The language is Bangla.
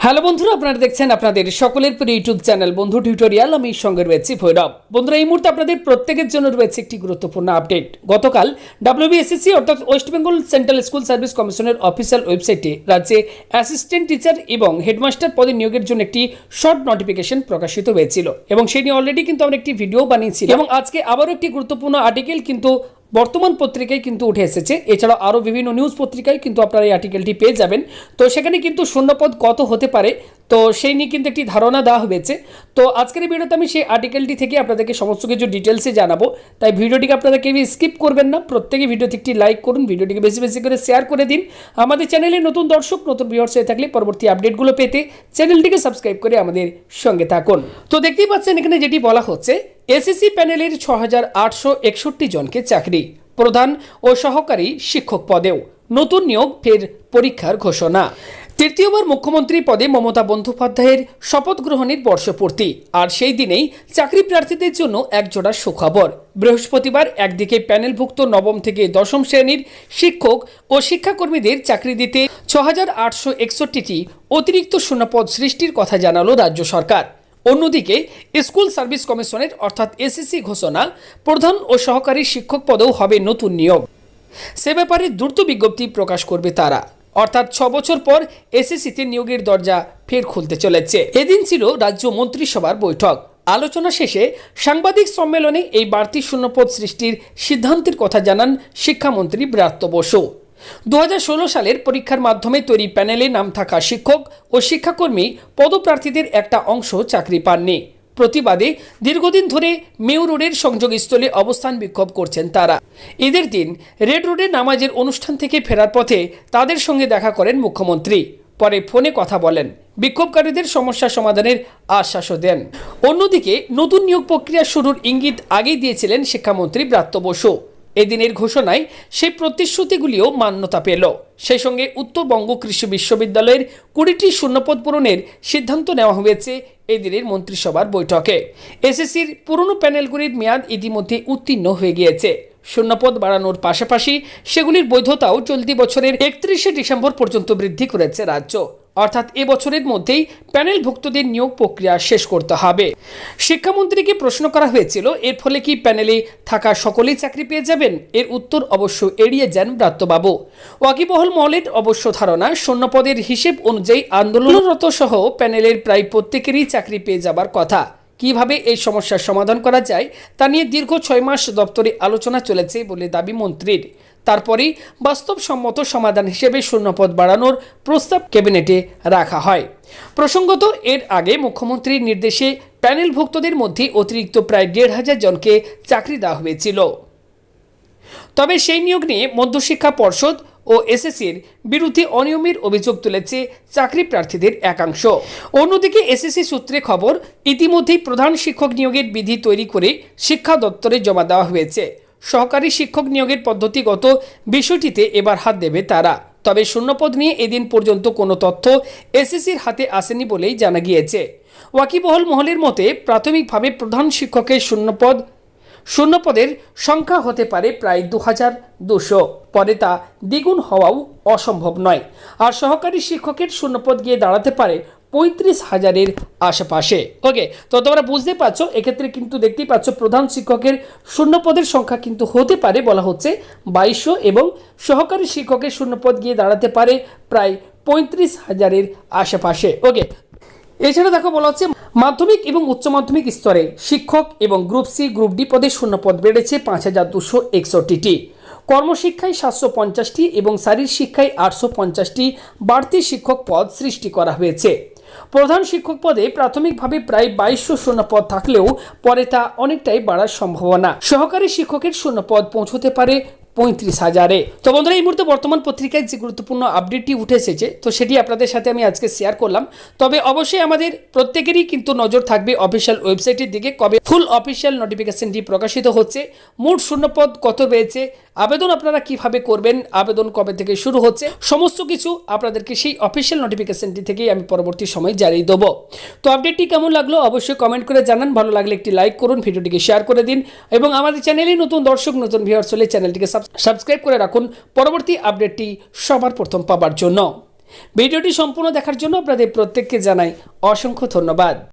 হ্যালো বন্ধুরা, আপনারা দেখছেন আপনাদের সকলের প্রিয় ইউটিউব চ্যানেল বন্ধু টিউটোরিয়াল। আমি সঙ্গে রয়েছি ভৈরব। বন্ধুরা, এই মুহূর্তে আপনাদের প্রত্যেকের জন্য রয়েছে একটি গুরুত্বপূর্ণ আপডেট। গতকাল WBSSC অর্থাৎ West Bengal central school service কমিশনের অফিসিয়াল ওয়েবসাইটে রাজ্যে অ্যাসিস্ট্যান্ট টিচার এবং হেডমাস্টার পদে নিয়োগের জন্য একটি শর্ট নোটিফিকেশন প্রকাশিত হয়েছিল এবং সেই নিয়ে অলরেডি কিন্তু আমরা একটি ভিডিও বানিয়েছি এবং আজকে আবারও একটি গুরুত্বপূর্ণ আর্টিকেল কিন্তু বর্তমান পত্রিকায় কিন্তু উঠে এসেছে। এছাড়াও আরও বিভিন্ন নিউজ পত্রিকায় কিন্তু আপনারা এই আর্টিকেলটি পেয়ে যাবেন। তো সেখানে কিন্তু শূন্যপদ কত হতে পারে তো সেই নিয়ে কিন্তু একটি ধারণা দেওয়া হয়েছে। তো আজকের এই ভিডিওতে আমি সেই আর্টিকেলটি থেকে আপনাদেরকে সমস্ত কিছু ডিটেলসে জানাবো, তাই ভিডিওটিকে আপনারা কেউ স্কিপ করবেন না। প্রত্যেকে ভিডিওতে একটি লাইক করুন, ভিডিওটিকে বেশি বেশি করে শেয়ার করে দিন। আমাদের চ্যানেলে নতুন দর্শক নতুন ভিউয়ার্স হয়ে থাকলে পরবর্তী আপডেটগুলো পেতে চ্যানেলটিকে সাবস্ক্রাইব করে আমাদের সঙ্গে থাকুন। তো দেখতেই পাচ্ছেন এখানে যেটি বলা হচ্ছে, এসএসসি প্যানেলের ৬,৮৬১ জনকে চাকরি, প্রধান ও সহকারী শিক্ষক পদেও নতুন নিয়োগ, ফের পরীক্ষার ঘোষণা। তৃতীয়বার মুখ্যমন্ত্রী পদে মমতা বন্দ্যোপাধ্যায়ের শপথ গ্রহণের বর্ষপূর্তি, আর সেই দিনেই চাকরি প্রার্থীদের জন্য একজোড়া সুখবর। বৃহস্পতিবার একদিকে প্যানেলভুক্ত নবম থেকে দশম শ্রেণীর শিক্ষক ও শিক্ষাকর্মীদের চাকরি দিতে ৬,৮৬১টি অতিরিক্ত শূন্যপদ সৃষ্টির কথা জানালো রাজ্য সরকার। অন্যদিকে স্কুল সার্ভিস কমিশনের অর্থাৎ এসএসসি ঘোষণা, প্রধান ও সহকারী শিক্ষক পদেও হবে নতুন নিয়োগ। সে ব্যাপারে দ্রুত বিজ্ঞপ্তি প্রকাশ করবে তারা। অর্থাৎ ৬ বছর পর এসএসসিতে নিয়োগের দরজা ফের খুলতে চলেছে। এদিন ছিল রাজ্য মন্ত্রিসভার বৈঠক। আলোচনা শেষে সাংবাদিক সম্মেলনে এই বাড়তি শূন্যপদ সৃষ্টির সিদ্ধান্তের কথা জানান শিক্ষামন্ত্রী ব্রাত্য বসু। ২০১৬ সালের পরীক্ষার মাধ্যমে তৈরি প্যানেলে নাম থাকা শিক্ষক ও শিক্ষাকর্মী পদপ্রার্থীদের একটা অংশ চাকরি পাননি। প্রতিবাদে দীর্ঘদিন ধরে মেউ রোডের সংযোগস্থলে অবস্থান বিক্ষোভ করছেন তারা। ঈদের দিন রেড রোডে নামাজের অনুষ্ঠান থেকে ফেরার পথে তাদের সঙ্গে দেখা করেন মুখ্যমন্ত্রী। পরে ফোনে কথা বলেন, বিক্ষোভকারীদের সমস্যা সমাধানের আশ্বাসও দেন। অন্যদিকে নতুন নিয়োগ প্রক্রিয়া শুরুর ইঙ্গিত আগেই দিয়েছিলেন শিক্ষামন্ত্রী ব্রাত্য বসু। এদিনের ঘোষণায় সেই প্রতিশ্রুতিগুলিও মান্যতা পেল। সেই সঙ্গে উত্তরবঙ্গ কৃষি বিশ্ববিদ্যালয়ের ২০টি শূন্যপদ পূরণের সিদ্ধান্ত নেওয়া হয়েছে এদিনের মন্ত্রিসভার বৈঠকে। এসএসসির পুরনো প্যানেলগুলির মেয়াদ ইতিমধ্যে উত্তীর্ণ হয়ে গিয়েছে। শূন্যপদ বাড়ানোর পাশাপাশি সেগুলির বৈধতাও চলতি বছরের ৩১শে ডিসেম্বর পর্যন্ত বৃদ্ধি করেছে রাজ্য। অর্থাৎ এবছরের মধ্যেই প্যানেলভুক্তদের নিয়োগ প্রক্রিয়া শেষ করতে হবে। শিক্ষামন্ত্রীকে প্রশ্ন করা হয়েছিল, এর ফলে কি প্যানেলে থাকা সকলেই চাকরি পেয়ে যাবেন? এর উত্তর অবশ্য এড়িয়ে যান ব্রাত্যবাবু। ওয়াকিবহল মহলের অবশ্য ধারণা, শূন্যপদের হিসেব অনুযায়ী আন্দোলনরত সহ প্যানেলের প্রায় প্রত্যেকেরই চাকরি পেয়ে যাবার কথা। কিভাবে এই সমস্যার সমাধান করা যায় তা নিয়ে দীর্ঘ ৬ মাস দপ্তরে আলোচনা চলেছে বলে দাবি মন্ত্রীর। তারপরেই বাস্তবসম্মত সমাধান হিসেবে শূন্যপদ বাড়ানোর প্রস্তাব ক্যাবিনেটে রাখা হয়। প্রসঙ্গত, এর আগে মুখ্যমন্ত্রীর নির্দেশে প্যানেলভুক্তদের মধ্যে অতিরিক্ত প্রায় ১৫০০ জনকে চাকরি দেওয়া হয়েছিল। তবে সেই নিয়োগ নিয়ে মধ্যশিক্ষা পর্ষদ ও এসএসসির বিরুদ্ধে অনিয়মের অভিযোগ তুলেছে চাকরি প্রার্থীদের একাংশ। অন্যদিকে এসএসসি সূত্রে খবর, ইতিমধ্যেই প্রধান শিক্ষক নিয়োগের বিধি তৈরি করে শিক্ষা দপ্তরে জমা দেওয়া হয়েছে। সহকারী শিক্ষক নিয়োগের পদ্ধতিগত বিষয়টিতে এবার হাত দেবে তারা। তবে শূন্যপদ নিয়ে এদিন পর্যন্ত কোনো তথ্য এসএসসির হাতে আসেনি বলেই জানা গিয়েছে। ওয়াকিবহল মহলের মতে প্রাথমিকভাবে প্রধান শিক্ষকের শূন্যপদের সংখ্যা হতে পারে প্রায় ২,২০০, পরে তা দ্বিগুণ হওয়াও অসম্ভব নয়। আর সহকারী শিক্ষকের শূন্যপদ গিয়ে দাঁড়াতে পারে ৩৫,০০০-এর আশেপাশে। ওকে, তো তোমরা বুঝতে পারছো, এক্ষেত্রে কিন্তু দেখতেই পাচ্ছ প্রধান শিক্ষকের শূন্যপদের সংখ্যা কিন্তু হতে পারে বলা হচ্ছে ২২০০ এবং সহকারী শিক্ষকের শূন্যপদ গিয়ে দাঁড়াতে পারে প্রায় ৩৫,০০০-এর আশেপাশে। ওকে, এছাড়া দেখো বলা হচ্ছে মাধ্যমিক এবং উচ্চ মাধ্যমিক স্তরে শিক্ষক এবং গ্রুপ সি গ্রুপ ডি পদে শূন্যপদ বেড়েছে ৫,২৬১টি। কর্মশিক্ষায় ৭৫০টি এবং শারীর শিক্ষায় ৮৫০টি বাড়তি শিক্ষক পদ সৃষ্টি করা হয়েছে। প্রধান শিক্ষক পদে প্রাথমিকভাবে প্রায় ২২০০ শূন্যপদ থাকলেও পরে তা অনেকটাই বাড়ার সম্ভাবনা। সহকারী শিক্ষকের শূন্যপদ পৌঁছতে পারে ৩৫,০০০-এ। তো বন্ধুরা, এই মুহূর্তে বর্তমান পত্রিকায় যে গুরুত্বপূর্ণ আপডেটটি উঠে এসেছে তো সেটি আপনাদের সাথে আমি আজকে শেয়ার করলাম। তবে অবশ্যই আমাদের প্রত্যেকেরই কিন্তু নজর থাকবে অফিসিয়াল ওয়েবসাইটের দিকে, কবে ফুল অফিসিয়াল নোটিফিকেশনটি প্রকাশিত হচ্ছে, মোট শূন্যপদ কত রয়েছে, আবেদন আপনারা কিভাবে করবেন, আবেদন কবে থেকে শুরু হচ্ছে, সমস্ত কিছু আপনাদেরকে সেই অফিসিয়াল নোটিফিকেশনটি থেকেই আমি পরবর্তী সময় জানিয়ে দেবো। তো আপডেটটি কেমন লাগলো অবশ্যই কমেন্ট করে জানান। ভালো লাগলে একটি লাইক করুন, ভিডিওটিকে শেয়ার করে দিন এবং আমাদের চ্যানেলে নতুন দর্শক নতুন ভিউয়ার্স হলে চ্যানেলটিকে সাবস্ক্রাইব করে রাখুন পরবর্তী আপডেটটি সবার প্রথম পাবার জন্য। ভিডিওটি সম্পূর্ণ দেখার জন্য আপনাদের প্রত্যেককে জানাই অসংখ্য ধন্যবাদ।